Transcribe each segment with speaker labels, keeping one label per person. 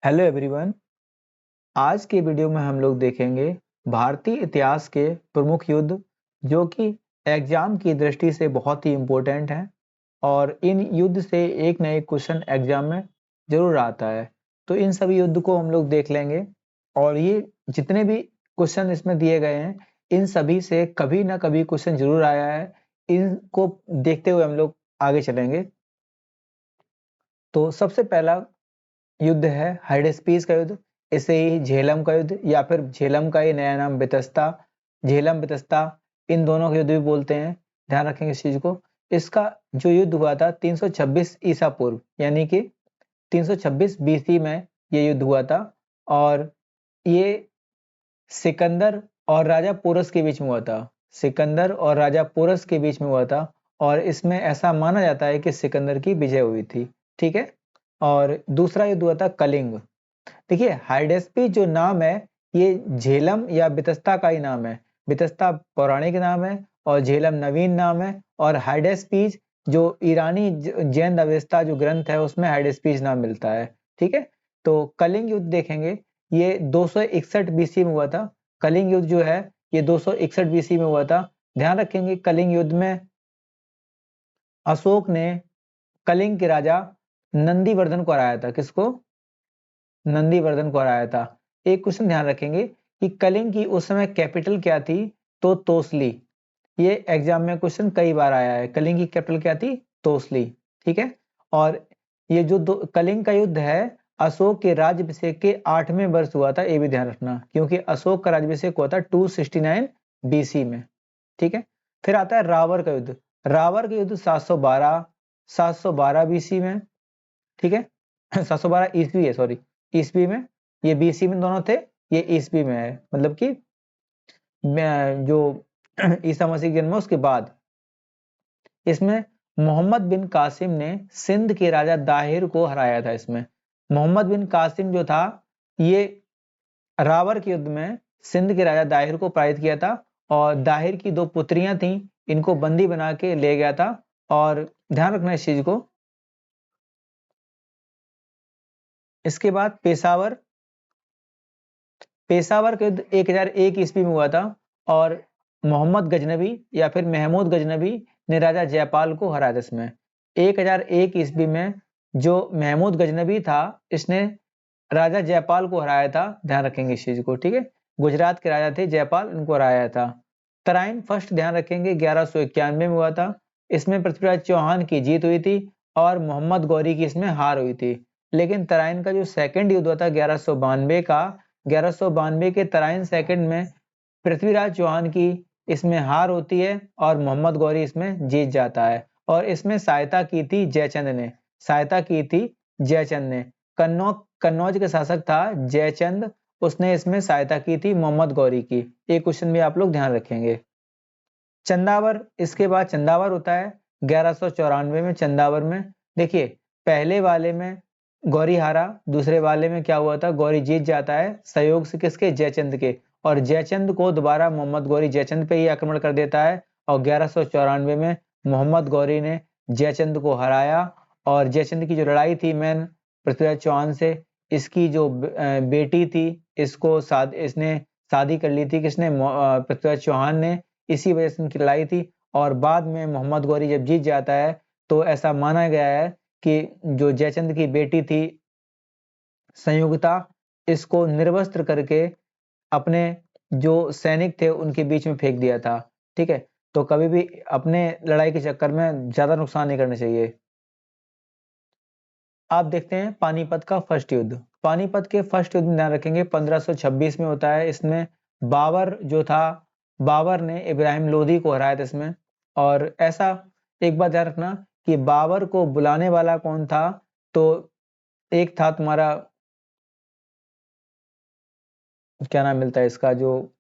Speaker 1: Hello everyone. आज के video में हम लोग देखेंगे भारतीय इतिहास के प्रमुख युद्ध जो कि एग्जाम की दृष्टि से बहुत ही इम्पोर्टेंट हैं और इन युद्ध से एक न एक क्वेश्चन एग्जाम में जरूर आता है। तो इन सभी युद्ध को हम लोग देख लेंगे और ये जितने भी क्वेश्चन इसमें दिए गए हैं इन सभी से कभी ना कभी क्वेश्चन जरूर आया है। इनको देखते हुए हम लोग आगे चलेंगे। तो सबसे पहला युद्ध है हाइडेस्पीस का युद्ध, इसे ही झेलम का युद्ध या फिर झेलम का ही नया नाम बेतस्ता, झेलम बेतस्ता, इन दोनों के युद्ध भी बोलते हैं। ध्यान रखेंगे इस चीज को। इसका जो युद्ध हुआ था 326 ईसा पूर्व यानी कि 326 बीसी में ये युद्ध हुआ था और ये सिकंदर और राजा पोरस के बीच में हुआ था। सिकंदर और राजा पोरस के बीच में हुआ था और इसमें ऐसा माना जाता है कि सिकंदर की विजय हुई थी। ठीक है। और दूसरा युद्ध हुआ था कलिंग। देखिए हाइडेस्पी जो नाम है ये झेलम या बितस्ता का ही नाम है। बितस्ता पौराणिक नाम है और झेलम नवीन नाम है और हाइडेस्पीज जो ईरानी जैन अवेस्ता जो ग्रंथ है उसमें हाइडेस्पीज नाम मिलता है। ठीक है। तो कलिंग युद्ध देखेंगे, ये 261 बीसी में हुआ था। कलिंग युद्ध जो है ये 261 बीसी में हुआ था। ध्यान रखेंगे कलिंग युद्ध में अशोक ने कलिंग के राजा नंदीवर्धन को हराया था। किसको? नंदीवर्धन को हराया था। एक क्वेश्चन ध्यान रखेंगे कि कलिंग की उस समय कैपिटल क्या थी? तो तोसली। ये एग्जाम में क्वेश्चन कई बार आया है। कलिंग की कैपिटल क्या थी? तोसली। ठीक है। और ये जो कलिंग का युद्ध है अशोक के राज्याभिषेक के 8वें वर्ष हुआ था, ये भी ध्यान रखना, क्योंकि अशोक का राज्याभिषेक हुआ था 269 बीसी में। ठीक है। फिर आता है रावर का युद्ध। रावर का युद्ध 712 बीसी में। ठीक है। 712 ईस्वी है, सॉरी, ईस्वी में। ये बीसी में दोनों थे, ये ईस्वी में है, मतलब कि जो ईसा मसीह के जन्म है उसके बाद। इसमें मोहम्मद बिन कासिम ने सिंध के राजा दाहिर को हराया था। इसमें मोहम्मद बिन कासिम जो था ये रावर के युद्ध में सिंध के राजा दाहिर को पराजित किया था और दाहिर की 2 पुत्रियां थीं, इनको बंदी बना के ले गया था। और ध्यान रखना इस चीज को। इसके बाद पेशावर। पेशावर का युद्ध 1001 ईस्वी में हुआ था और मोहम्मद गजनबी या फिर महमूद गजनबी ने राजा जयपाल को हराया था। इसमें 1001 ईस्वी में जो महमूद गजनबी था इसने राजा जयपाल को हराया था। ध्यान रखेंगे इस चीज को। ठीक है। गुजरात के राजा थे जयपाल, इनको हराया था। तराइन फर्स्ट ध्यान रखेंगे 1191 में हुआ था। इसमें पृथ्वीराज चौहान की जीत हुई थी और मोहम्मद गौरी की इसमें हार हुई थी। लेकिन तराइन का जो सेकंड युद्ध हुआ था 1192 का, 1192 के तराइन सेकंड में पृथ्वीराज चौहान की इसमें हार होती है और मोहम्मद गौरी इसमें जीत जाता है। और इसमें सहायता की थी जयचंद ने। सहायता की थी जयचंद ने। कन्नौज के शासक था जयचंद, उसने इसमें सहायता की थी मोहम्मद गौरी की। एक क्वेश्चन भी आप लोग ध्यान रखेंगे। चंदावर, इसके बाद चंदावर होता है 1194 में। चंदावर में देखिए पहले वाले में गौरी हारा, दूसरे वाले में क्या हुआ था? गौरी जीत जाता है सहयोग से। किसके? जयचंद के। और जयचंद को दोबारा मोहम्मद गौरी जयचंद पे ही आक्रमण कर देता है और 1194 में मोहम्मद गौरी ने जयचंद को हराया। और जयचंद की जो लड़ाई थी मैन पृथ्वीराज चौहान से, इसकी जो बेटी थी इसने शादी कर ली थी। किसने? पृथ्वीराज चौहान ने। इसी वजह से उनकी लड़ाई थी। और बाद में मोहम्मद गौरी जब जीत जाता है तो ऐसा माना गया है कि जो जयचंद की बेटी थी संयुक्ता, इसको निर्वस्त्र करके अपने जो सैनिक थे उनके बीच में फेंक दिया था। ठीक है। तो कभी भी अपने लड़ाई के चक्कर में ज्यादा नुकसान नहीं करना चाहिए। आप देखते हैं पानीपत का फर्स्ट युद्ध। पानीपत के फर्स्ट युद्ध में ध्यान रखेंगे 1526 में होता है। इसमें बाबर जो था, बाबर ने इब्राहिम लोदी को हराया था इसमें। और ऐसा एक बात ध्यान रखना कि बाबर को बुलाने वाला कौन था? तो एक था तुम्हारा, क्या नाम मिलता है इसका, जो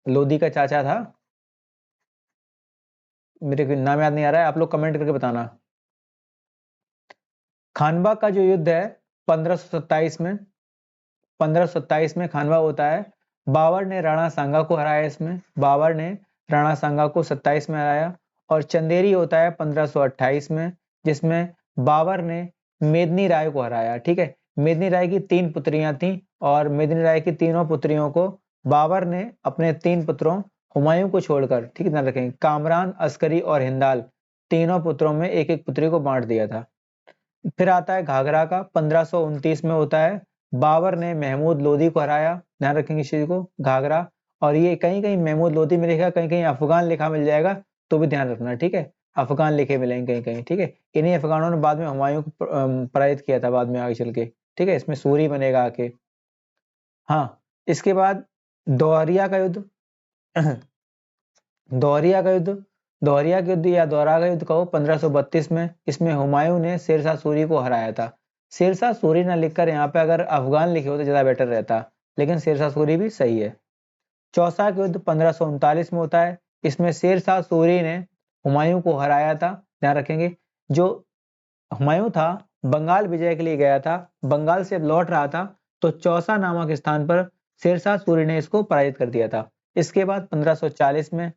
Speaker 1: लोदी का चाचा था, मेरे को नाम याद नहीं आ रहा है, आप लोग कमेंट करके बताना। खानवा का जो युद्ध है 1527 में, 1527 में खानवा होता है। बाबर ने राणा सांगा को हराया इसमें। बाबर ने राणा सांगा को 27 में हराया। और चंदेरी होता है 1528 में, जिसमें बाबर ने मेदनी राय को हराया। ठीक है। मेदिनी राय की 3 पुत्रियां थीं और मेदिनी राय की तीनों पुत्रियों को बाबर ने अपने 3 पुत्रों हुमायूं को छोड़कर, ठीक है ध्यान रखेंगे, कामरान, अस्करी और हिंदाल तीनों पुत्रों में एक एक पुत्री को बांट दिया था। फिर आता है घाघरा का, 1529 में होता है। बाबर ने महमूद लोदी को हराया, ध्यान रखेंगे इस चीज को, घाघरा। और ये कहीं कहीं महमूद लोदी में लिखा, कहीं कहीं अफगान लिखा मिल जाएगा, तो भी ध्यान रखना, ठीक है, अफगान लिखे मिलेंगे कहीं कहीं, ठीक है। इन्हीं अफगानों ने बाद में हुमायूं को पराजित किया था बाद में आगे चल के, ठीक है, इसमें सूरी बनेगा आके। हाँ, इसके बाद दोहरिया का युद्ध दोहरिया का युद्ध, दोहरिया का युद्ध या दोहरा का युद्ध कहो, 1532 में। इसमें हुमायूं ने शेरशाह सूरी को हराया था। शेरशाह सूरी ना लिखकर यहाँ पे अगर अफगान लिखे हो तो ज्यादा बेटर रहता, लेकिन शेरशाह सूरी भी सही है। चौसा का युद्ध 1539 में होता है। इसमें शेरशाह सूरी ने हुमायूं को हराया था, ध्यान रखेंगे। जो हुमायूं था बंगाल विजय के लिए गया था, बंगाल से लौट रहा था, तो चौसा नामक स्थान पर शेरशाह सूरी ने इसको पराजित कर दिया था। इसके बाद 1540 में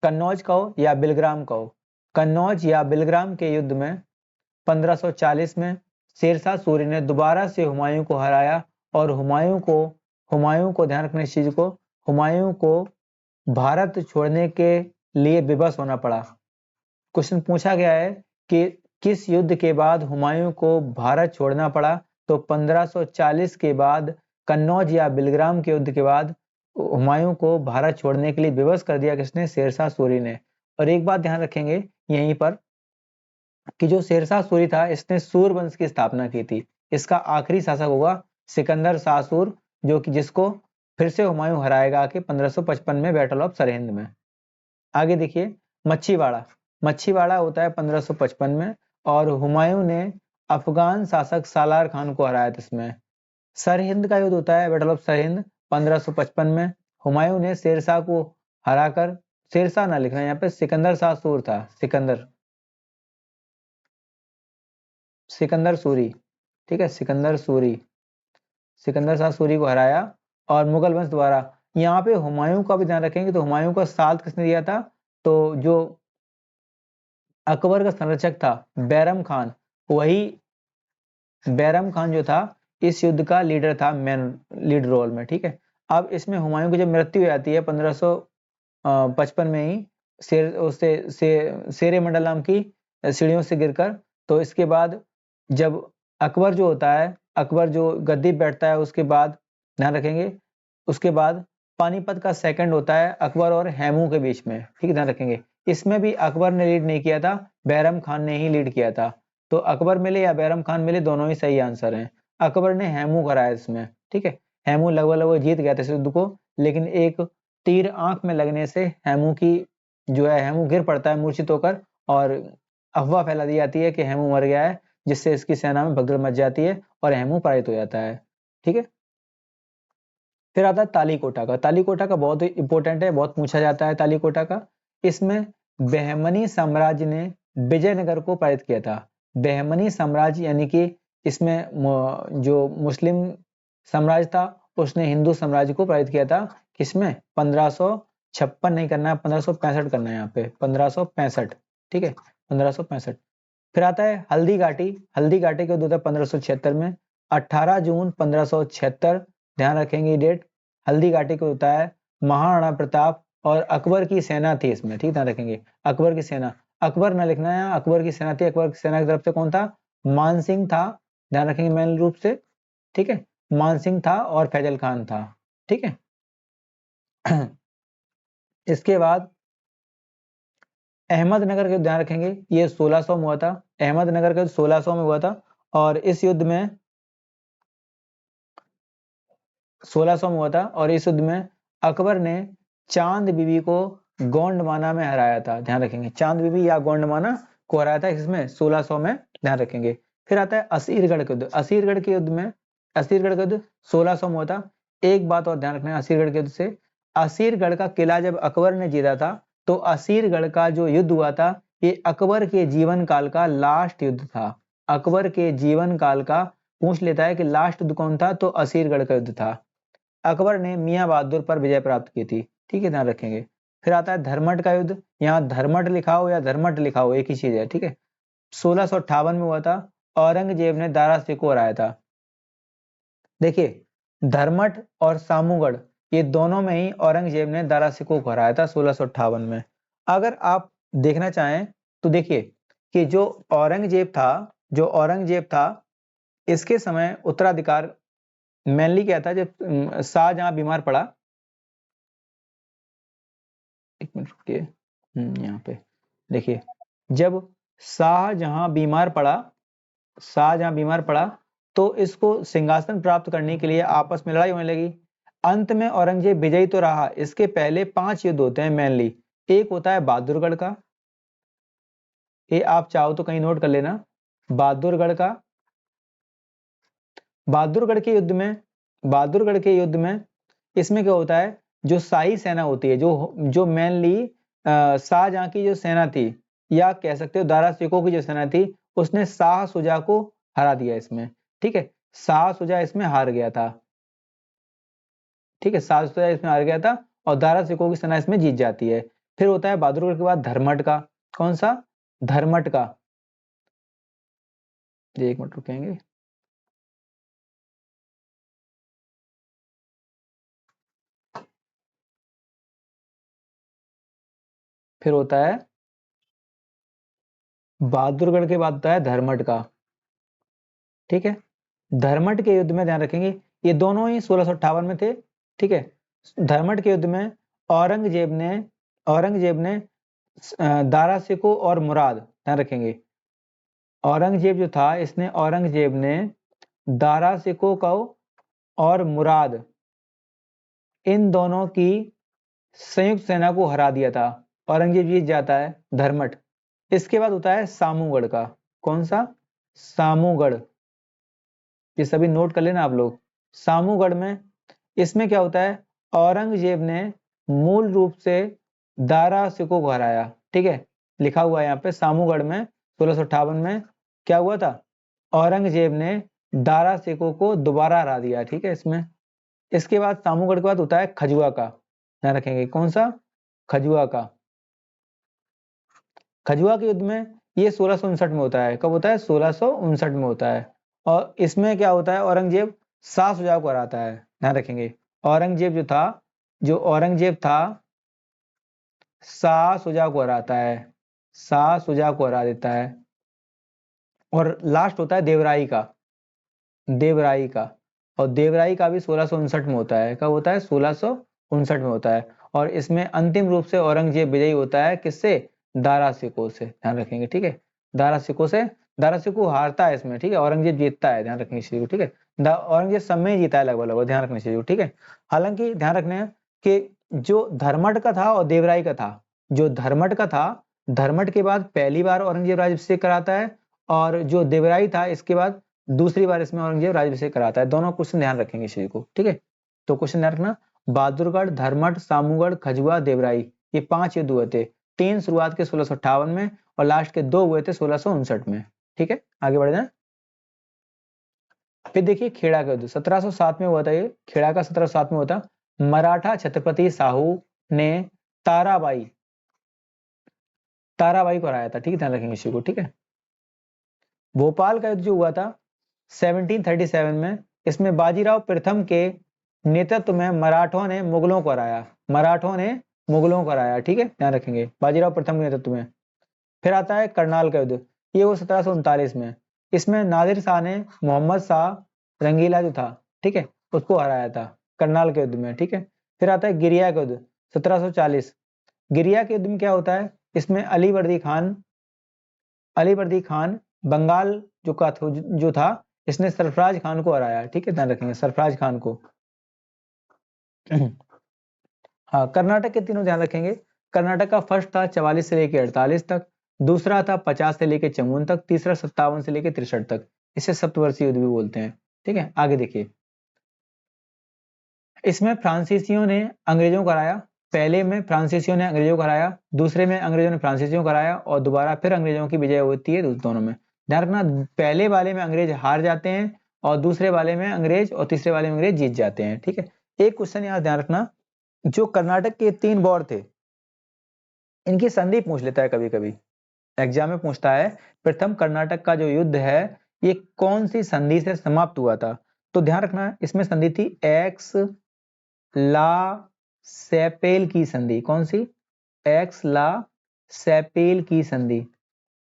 Speaker 1: कन्नौज कहो या बिलग्राम कहो, कन्नौज या बिलग्राम के युद्ध में 1540 में शेरशाह सूरी ने दोबारा से हुमायूं को हराया और हुमायूं को ध्यान रखना इस चीज को, हुमायूं को भारत छोड़ने के लिए विवश होना पड़ा। क्वेश्चन पूछा गया है कि किस युद्ध के बाद हुमायूं को भारत छोड़ना पड़ा, तो 1540 के बाद, कन्नौज या बिलग्राम के युद्ध के बाद हुमायूं को भारत छोड़ने के लिए विवश कर दिया किसने, शेरशाह सूरी ने। और एक बात ध्यान रखेंगे यहीं पर कि जो शेरशाह सूरी था इसने सूर वंश की स्थापना की थी। इसका आखिरी शासक होगा सिकंदर शाह सूर, जो कि जिसको फिर से हुमायूं हराएगा कि 1555 में बैटल ऑफ सरहिंद में। आगे देखिए मच्छीवाड़ा, मच्छीवाड़ा होता है 1555 में और हुमायूं ने अफगान शासक सालार खान को हराया था इसमें। सरहिंद का युद्ध होता है बैटल ऑफ सरहिंद 1555 में। हुमायूं ने शेरशाह को हराकर, शेरशाह ना लिखना यहाँ पे, सिकंदर शाह सूर था, सिकंदर सूरी, ठीक है, सिकंदर सूरी, सिकंदर शाह सूरी को हराया और मुगल वंश द्वारा। यहाँ पे हुमायूं का भी ध्यान रखेंगे तो हुमायूं का साथ किसने दिया था, तो जो अकबर का संरक्षक था बैरम खान, वही बैरम खान जो था इस युद्ध का लीडर था, मेन लीड रोल में, ठीक है। अब इसमें हुमायूं की जब मृत्यु हो जाती है 1555 में ही शेरे मंडल नाम की सीढ़ियों से गिरकर, तो इसके बाद जब अकबर जो होता है, अकबर जो गद्दी बैठता है उसके बाद, ध्यान रखेंगे, उसके बाद पानीपत का सेकंड होता है अकबर और हैमू के बीच में, ठीक है ध्यान रखेंगे। इसमें भी अकबर ने लीड नहीं किया था, बैरम खान ने ही लीड किया था। तो अकबर मिले या बैरम खान मिले, दोनों ही सही आंसर हैं। अकबर ने हैमू कराया इसमें, ठीक है, हैमू लगभग लगभग जीत गया था इस युद्ध को, लेकिन एक तीर आंख में लगने से हैमू की जो है, हैमू गिर पड़ता है मूर्छित होकर और अफवाह फैला दी जाती है कि हैमू मर गया है, जिससे इसकी सेना में भगदड़ मच जाती है और हैमू पराजित हो जाता है, ठीक है। फिर आता है तालीकोटा का, तालीकोटा का बहुत इंपॉर्टेंट है, बहुत पूछा जाता है तालीकोटा का। इसमें बहमनी साम्राज्य ने विजयनगर को पराजित किया था। बहमनी साम्राज्य यानी कि इसमें जो मुस्लिम साम्राज्य था उसने हिंदू साम्राज्य को पराजित किया था, किसमें, 1556 नहीं करना है, 1565 करना है यहाँ पे, 1565, ठीक है, 1565। फिर आता है हल्दी घाटी, हल्दी घाटी का युद्ध 1576 में, 18 जून 1576, ध्यान रखेंगे डेट। हल्दी घाटी को होता है, महाराणा प्रताप और अकबर की सेना थी इसमें, ठीक ध्यान रखेंगे, अकबर की सेना, अकबर ना लिखना है, अकबर की सेना थी। अकबर की सेना की तरफ से कौन था, मानसिंह था, ध्यान रखेंगे मेन रूप से, ठीक है, मानसिंह था और फैजल खान था, ठीक है। इसके बाद अहमदनगर का ध्यान रखेंगे, ये 1600 में हुआ था, अहमदनगर का 1600 में हुआ था और इस युद्ध में 1600 में हुआ था और इस युद्ध में अकबर ने चांद बीबी को गोंडमाना में हराया था, ध्यान रखेंगे, चांद बीबी या गोंडमाना को हराया था इसमें 1600 में, ध्यान रखेंगे। फिर आता है असीरगढ़ के युद्ध, असीरगढ़ के युद्ध में, असीरगढ़ का युद्ध 1600 में हुआ था। एक बात और ध्यान रखना है असीरगढ़ के युद्ध से, असीरगढ़ का किला जब अकबर ने जीता था तो असीरगढ़ का जो युद्ध हुआ था ये अकबर के जीवन काल का लास्ट युद्ध था। अकबर के जीवन काल का पूछ लेता है कि लास्ट युद्ध कौन था, तो असीरगढ़ का युद्ध था। अकबर ने मियां बहादुर पर विजय प्राप्त की थी, ठीक है ध्यान रखेंगे। फिर आता है धर्मट का युद्ध, यहाँ धर्मट लिखा हो या धर्मट लिखा हो एक ही चीज है, ठीक है। 1658 में हुआ था, औरंगजेब ने दारा सिकों हराया था। देखिए धर्मठ और सामूगढ़ ये दोनों में ही औरंगजेब ने दारा सिकों को हराया था 1658 में। अगर आप देखना चाहें तो देखिए कि जो औरंगजेब था इसके समय उत्तराधिकार मेनली क्या था, जब शाहजहां बीमार पड़ा, एक मिनट रुकिए, यहाँ पे देखिए, जब शाहजहां बीमार पड़ा शाहजहां बीमार पड़ा तो इसको सिंहासन प्राप्त करने के लिए आपस में लड़ाई होने लगी। अंत में औरंगजेब विजयी तो रहा। इसके पहले 5 युद्ध होते हैं मेनली। एक होता है बहादुरगढ़ का, ये आप चाहो तो कहीं नोट कर लेना, बहादुरगढ़ का। बहादुरगढ़ के युद्ध में इसमें क्या होता है, जो शाही सेना होती है, जो जो मेनली शाहजहां की जो सेना थी, या कह सकते हो दारा सिकों की जो सेना थी, उसने शाह सुजा को हरा दिया इसमें। ठीक है, शाह सुजा इसमें हार गया था। ठीक है, शाह सुजा इसमें हार गया था और दारा सिकों की सेना इसमें जीत जाती है। फिर होता है बहादुरगढ़ के बाद धर्मट का। कौन सा? धर्मट का। एक मिनट रुकेंगे। फिर होता है बहादुरगढ़ के बाद होता है धर्मट का। ठीक है, धर्मट के युद्ध में ध्यान रखेंगे, ये दोनों ही 1658 में थे। ठीक है, धर्मट के युद्ध में औरंगजेब ने दारा सिकों और मुराद, ध्यान रखेंगे, औरंगजेब ने दारा सिकों को और मुराद, इन दोनों की संयुक्त सेना को हरा दिया था। औरंगजेब जीत जाता है धर्मट। इसके बाद होता है सामूगढ़ का। कौन सा? सामूगढ़। ये सभी नोट कर लेना आप लोग। सामूगढ़ में इसमें क्या होता है, औरंगजेब ने मूल रूप से दारा सिकों को हराया। ठीक है, लिखा हुआ है यहाँ पे, सामूगढ़ में 1658 में क्या हुआ था, औरंगजेब ने दारा सिकों को दोबारा हरा दिया। ठीक है, इसमें इसके बाद सामूगढ़ के बाद होता है खजुआ का। ध्यान रखेंगे, कौन सा? खजुआ का। खजुआ के युद्ध में ये 1659 में होता है। कब होता है? 1659 में होता है। और इसमें क्या होता है, औरंगजेब शाह सुजा को हराता है। ध्यान रखेंगे, औरंगजेब था शाह सुजा को हराता है, शाह सुजा को हरा देता है। और लास्ट होता है देवराई का। देवराई का, और देवराई का भी 1659 में होता है। कब होता है? 1659 में होता है। और इसमें अंतिम रूप से औरंगजेब विजयी होता है, किससे? दारा सिकों से। ध्यान रखेंगे, ठीक है, दारा सिकों से। दारा सिकों हारता है इसमें, ठीक है, औरंगजेब जीतता है। ध्यान रखेंगे इस चीज को, ठीक है, औरंगजेब सब में ही जीता है लगभग लगभग। ध्यान रखने चीज को, ठीक है। हालांकि ध्यान रखना है कि जो धर्मट का था और देवराई का था, जो धर्मट का था, धर्मट के बाद पहली बार औरंगजेब राज्याभिषेक कराता है, और जो देवराई था इसके बाद दूसरी बार इसमें औरंगजेब राज्याभिषेक कराता है। दोनों क्वेश्चन ध्यान रखेंगे इस चीज को, ठीक है। तो क्वेश्चन ध्यान रखना, बहादुरगढ़, धर्मट, सामूगढ़, खजुआ, देवराई, ये 5 युद्ध हुए थे। 3 शुरुआत के 1658 में और लास्ट के 2 हुए थे 1659 में। ठीक है, आगे बढ़ जाए। फिर देखिए खेड़ा का युद्ध 1707 में हुआ था। ये खेड़ा का 1707 में हुआ था। मराठा छत्रपति साहू ने ताराबाई ताराबाई को हराया था। ठीक है, ध्यान रखेंगे इसी को, ठीक है। भोपाल का युद्ध जो हुआ था 1737 में, इसमें बाजीराव प्रथम के नेतृत्व में मराठों ने मुगलों को हराया। ठीक है, ध्यान रखेंगे, बाजीराव प्रथम के नेतृत्व में। फिर आता है करनाल का युद्ध, ये वो 1739 में। इसमें नादिर शाह ने मोहम्मद शाह रंगीला जो था, ठीक है, उसको हराया था करनाल के युद्ध में। ठीक है, फिर आता है गिरिया का युद्ध 1740। गिरिया के युद्ध में क्या होता है, इसमें अली वर्दी खान बंगाल जो था, इसने सरफराज खान को हराया। ठीक है, ध्यान रखेंगे, सरफराज खान को। हाँ, कर्नाटक के तीनों ध्यान रखेंगे। कर्नाटक का फर्स्ट था 44 से लेकर 48 तक, दूसरा था 50 से लेकर 54 तक, तीसरा 57 से लेकर 63 तक। इसे सप्तवर्षीय युद्ध भी बोलते हैं। ठीक है, आगे देखिए। इसमें फ्रांसीसियों ने अंग्रेजों को हराया। पहले में फ्रांसीसियों ने अंग्रेजों को हराया, दूसरे में अंग्रेजों ने फ्रांसीसियों को हराया, और दोबारा फिर अंग्रेजों की विजय होती है दोनों में। ध्यान रखना, पहले वाले में अंग्रेज हार जाते हैं, और दूसरे वाले में अंग्रेज, और तीसरे वाले में अंग्रेज जीत जाते हैं। ठीक है, एक क्वेश्चन यहाँ ध्यान रखना, जो कर्नाटक के 3 वॉर थे, इनकी संधि पूछ लेता है कभी कभी, एग्जाम में पूछता है, प्रथम कर्नाटक का जो युद्ध है, ये कौन सी संधि से समाप्त हुआ था? तो ध्यान रखना इसमें संधि थी एक्स ला सेपेल की संधि। कौन सी? एक्स ला सेपेल की संधि।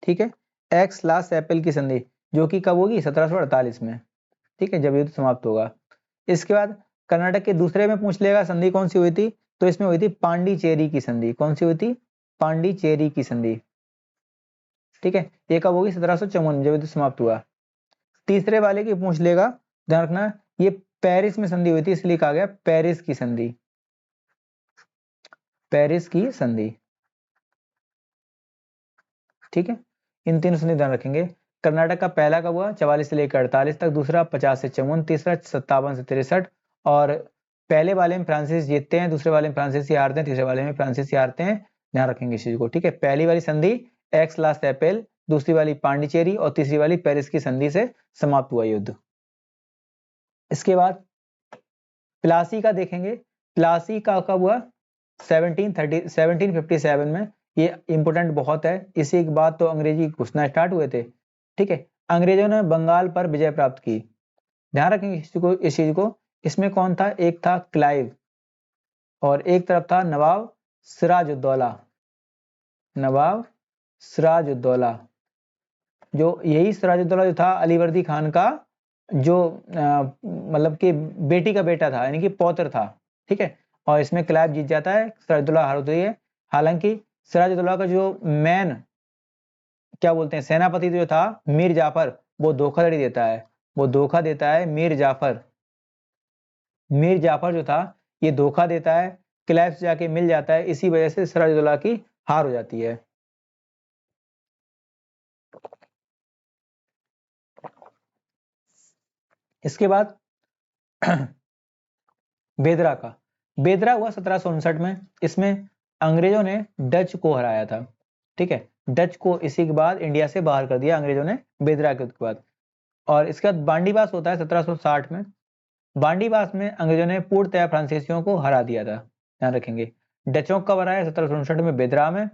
Speaker 1: ठीक है, एक्स ला सेपेल की संधि जो कि कब होगी? 1748 में। ठीक है, जब युद्ध समाप्त होगा। इसके बाद कर्नाटक के दूसरे में पूछ लेगा संधि कौन सी हुई थी, तो इसमें हुई थी पांडिचेरी की संधि। कौन सी हुई थी? पांडिचेरी की संधि। ठीक है, ये कब होगी? 1754 जब युद्ध समाप्त हुआ। तीसरे वाले की पूछ लेगा, ध्यान रखना ये पेरिस में संधि हुई थी, इसलिए कहा गया पेरिस की संधि। पेरिस की संधि। ठीक है, इन तीनों संधि ध्यान रखेंगे। कर्नाटक का पहला कब हुआ? 44 से लेकर 48 तक, दूसरा 50 से 54, तीसरा 57 से 63, और पहले वाले में फ्रांसीसी जीतते हैं, दूसरे वाले में फ्रांसीसी हारते हैं, तीसरे वाले में फ्रांसीसी हारते हैं। ध्यान रखेंगे इस चीज को। ठीक है, पहली वाली संधि एक्स ला सेपेल, दूसरी वाली पांडिचेरी, और तीसरी वाली पेरिस की संधि से समाप्त हुआ युद्ध। इसके बाद प्लासी का देखेंगे। प्लासी का कब हुआ? 1757 में। ये इंपोर्टेंट बहुत है, इसी के बाद तो अंग्रेजी घुसना स्टार्ट हुए थे। ठीक है, अंग्रेजों ने बंगाल पर विजय प्राप्त की। ध्यान रखेंगे इस चीज को। इसमें कौन था? एक था क्लाइव और एक तरफ था नवाब सिराजुद्दौला। नवाब सिराजुद्दौला, जो यही सिराजुद्दौला जो था अलीवर्दी खान का जो मतलब कि बेटी का बेटा था, यानी कि पौत्र था। ठीक है, और इसमें क्लाइव जीत जाता है, सिराजुद्दौला हार होती है। हालांकि सिराजुद्दौला का जो मेन क्या बोलते हैं सेनापति जो था मीर जाफर, वो धोखाधड़ी देता है। वो धोखा देता है मीर जाफर। मीर जाफर जो था ये धोखा देता है, क्लाइव से जाके मिल जाता है, इसी वजह से सिराजुद्दौला की हार हो जाती है। इसके बाद बेदरा का। बेदरा हुआ 1759 में। इसमें अंग्रेजों ने डच को हराया था। ठीक है, डच को इसी के बाद इंडिया से बाहर कर दिया अंग्रेजों ने बेदरा के बाद। और इसके बाद बांडीबास होता है 1760 में। बांडीबास में अंग्रेजों ने पूर्णतया फ्रांसीसियों को हरा दिया था। ध्यान रखेंगे, डचों का हराया 1759 में बेदरा में,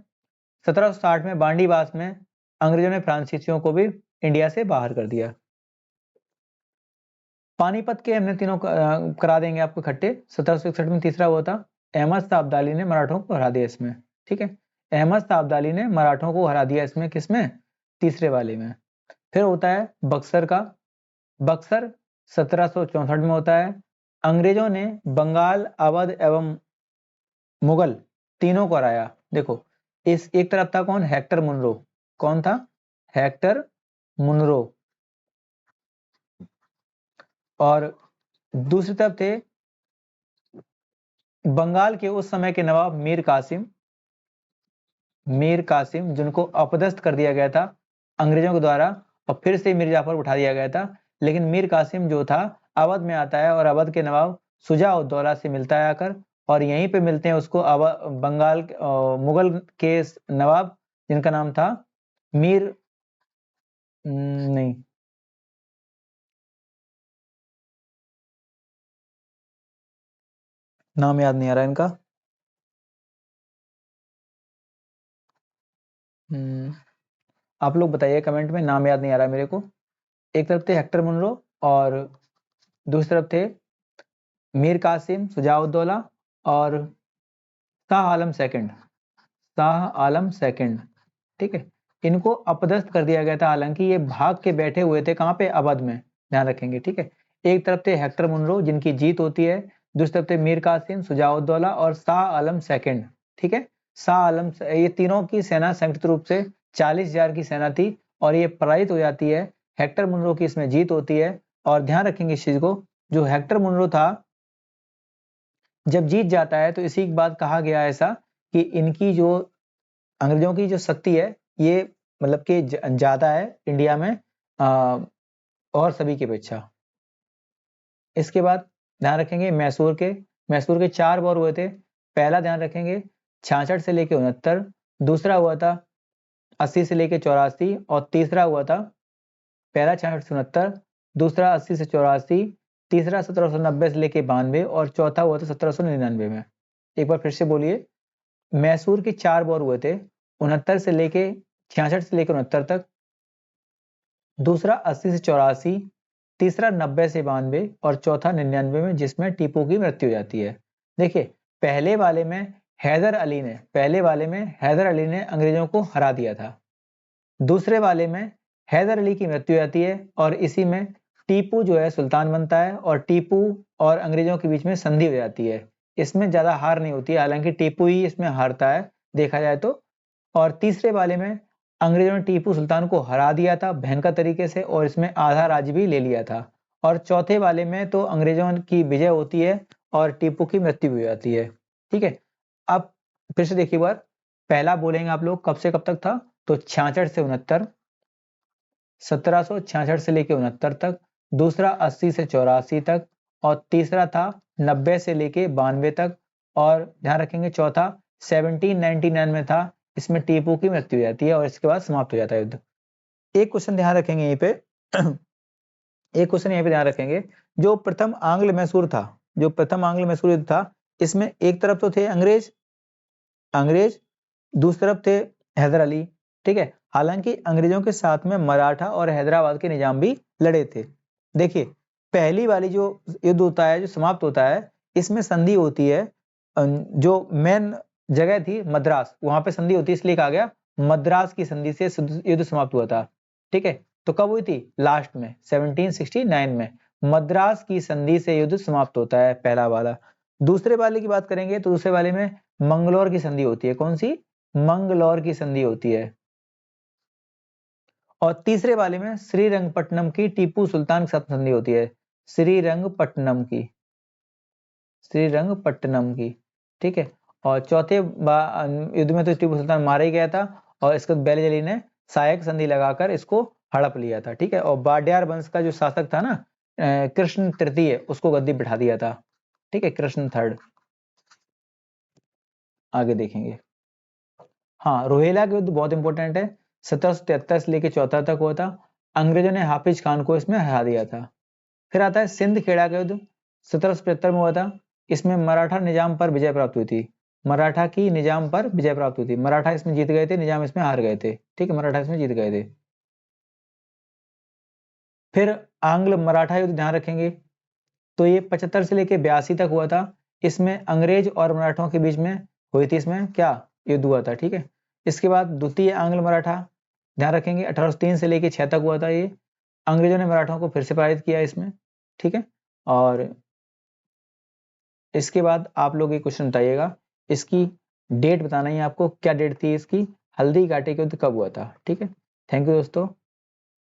Speaker 1: 1760 में बांडीबास में अंग्रेजों ने फ्रांसीसियों को भी इंडिया से बाहर कर दिया। पानीपत के हमने तीनों करा देंगे आपको इकट्ठे। 1761 में तीसरा हुआ था, अहमद शाह अब्दाली ने मराठों को हरा दिया इसमें। ठीक है, अहमद शाह अब्दाली ने मराठों को हरा दिया इसमें, किसमें? तीसरे वाले में। फिर होता है बक्सर का। बक्सर 1764 में होता है। अंग्रेजों ने बंगाल, अवध एवं मुगल तीनों को हराया। देखो, इस एक तरफ था कौन? Hector Munro. कौन था? Hector Munro. और दूसरी तरफ थे बंगाल के उस समय के नवाब मीर कासिम। मीर कासिम जिनको अपदस्थ कर दिया गया था अंग्रेजों के द्वारा, और फिर से मीर जाफर उठा दिया गया था। लेकिन मीर कासिम जो था अवध में आता है और अवध के नवाब शुजा उद्दौला से मिलता है आकर, और यहीं पे मिलते हैं उसको बंगाल मुगल के नवाब जिनका नाम था मीर नहीं, नाम याद नहीं आ रहा इनका। आप लोग बताइए कमेंट में, नाम याद नहीं आ रहा मेरे को। एक तरफ थे हेक्टर मुनरो और दूसरी तरफ थे मीर कासिम, शुजाउद्दौला और शाह आलम सेकंड। शाह आलम सेकंड। ठीक है, इनको अपदस्थ कर दिया गया था, हालांकि ये भाग के बैठे हुए थे कहाँ पे? अवध में। ध्यान रखेंगे। ठीक है, एक तरफ थे हेक्टर मुनरो जिनकी जीत होती है, दूसरी तरफ थे मीर कासिम, शुजाउद्दौला और शाह आलम सेकंड। ठीक है, शाह आलम ये तीनों की सेना संयुक्त रूप से 40,000 की सेना थी और ये पराजित हो जाती है। हेक्टर मुनरो की इसमें जीत होती है। और ध्यान रखेंगे इस चीज को, जो हेक्टर मुनरो था जब जीत जाता है तो इसी के बाद कहा गया ऐसा कि इनकी जो अंग्रेजों की जो शक्ति है ये मतलब कि ज्यादा है इंडिया में और सभी की अपेक्षा। इसके बाद ध्यान रखेंगे मैसूर के। मैसूर के 4 वॉर हुए थे। पहला ध्यान रखेंगे 66 से लेके 69, दूसरा हुआ था 80 से लेके 84, और तीसरा हुआ था पहला 66 से 69, दूसरा 80 से 84, तीसरा 1790 से लेके 92 और चौथा हुआ था 1799 में। एक बार फिर से बोलिए। मैसूर के 4 वॉर हुए थे, 69 से लेके 66 से लेकर 69 तक, दूसरा 80 से 84, तीसरा 90 से 92 और चौथा 99 में, जिसमें टीपू की मृत्यु हो जाती है। देखिए पहले वाले में हैदर अली ने अंग्रेजों को हरा दिया था। दूसरे वाले में हैदर अली की मृत्यु हो जाती है और इसी में टीपू जो है सुल्तान बनता है और टीपू और अंग्रेजों के बीच में संधि हो जाती है। इसमें ज्यादा हार नहीं होती है, हालांकि टीपू ही इसमें हारता है देखा जाए तो। और तीसरे वाले में अंग्रेजों ने टीपू सुल्तान को हरा दिया था भयंकर तरीके से और इसमें आधा राज्य भी ले लिया था। और चौथे वाले में तो अंग्रेजों की विजय होती है और टीपू की मृत्यु भी हो जाती है। ठीक है, अब फिर से देखिए बार, पहला बोलेंगे आप लोग कब से कब तक था, तो 66 से 69, 1766 से लेके 69 तक। दूसरा 80 से 84 तक और तीसरा था 90 से लेके 92 तक। और ध्यान रखेंगे चौथा 1799 में था, इसमें टीपू की मृत्यु हो जाती है और इसके बाद समाप्त हो जाता है युद्ध। एक क्वेश्चन ध्यान रखेंगे यहीं पे एक क्वेश्चन यहीं पे ध्यान रखेंगे, जो प्रथम आंग्ल मैसूर युद्ध था, इसमें एक तरफ तो थे अंग्रेज, दूसरी तरफ थे हैदर अली। ठीक है, हालांकि अंग्रेजों के साथ में मराठा और हैदराबाद के निजाम भी लड़े थे। देखिए पहली वाली जो युद्ध होता है, जो समाप्त होता है, इसमें संधि होती है, जो मेन जगह थी मद्रास, वहां पे संधि होती है, इसलिए कहा गया मद्रास की संधि से युद्ध समाप्त हुआ था। ठीक है, तो कब हुई थी, लास्ट में 1769 में मद्रास की संधि से युद्ध समाप्त होता है पहला वाला। दूसरे वाले की बात करेंगे तो दूसरे वाले में मंगलौर की संधि होती है। कौन सी, मंगलौर की संधि होती है। और तीसरे वाले में श्रीरंगपट्टनम की टीपू सुल्तान के साथ संधि होती है, श्रीरंगपट्टनम की। ठीक है, और चौथे युद्ध में तो टीपू सुल्तान मारा ही गया था और इसके बाद बेली अली ने सहायक संधि लगाकर इसको हड़प लिया था। ठीक है, और वाडियार वंश का जो शासक था ना कृष्ण तृतीय, उसको गद्दी बिठा दिया था। ठीक है, कृष्ण थर्ड। आगे देखेंगे, हाँ रोहिला का युद्ध बहुत इंपॉर्टेंट है, 1773 से लेके 74 तक हुआ था। अंग्रेजों ने हाफिज खान को इसमें हरा दिया था। फिर आता है सिंध खेड़ा का युद्ध, 1775 में हुआ था। इसमें मराठा निजाम पर विजय प्राप्त हुई थी, मराठा की निजाम पर विजय प्राप्त हुई थी। मराठा इसमें जीत गए थे, निजाम इसमें हार गए थे। ठीक है, मराठा इसमें जीत गए थे। फिर आंग्ल मराठा युद्ध ध्यान रखेंगे, तो ये 75 से लेके 82 तक हुआ था। इसमें अंग्रेज और मराठों के बीच में हुई थी, इसमें क्या युद्ध हुआ था। ठीक है, इसके बाद द्वितीय आंग्ल मराठा ध्यान रखेंगे, 1803 से लेके 6 तक हुआ था। ये अंग्रेजों ने मराठों को फिर से पराजित किया इसमें। ठीक है, और इसके बाद आप लोग ये क्वेश्चन बताइएगा, इसकी डेट बताना ही आपको, क्या डेट थी इसकी, हल्दी घाटी का युद्ध कब हुआ था। ठीक है, थैंक यू दोस्तों।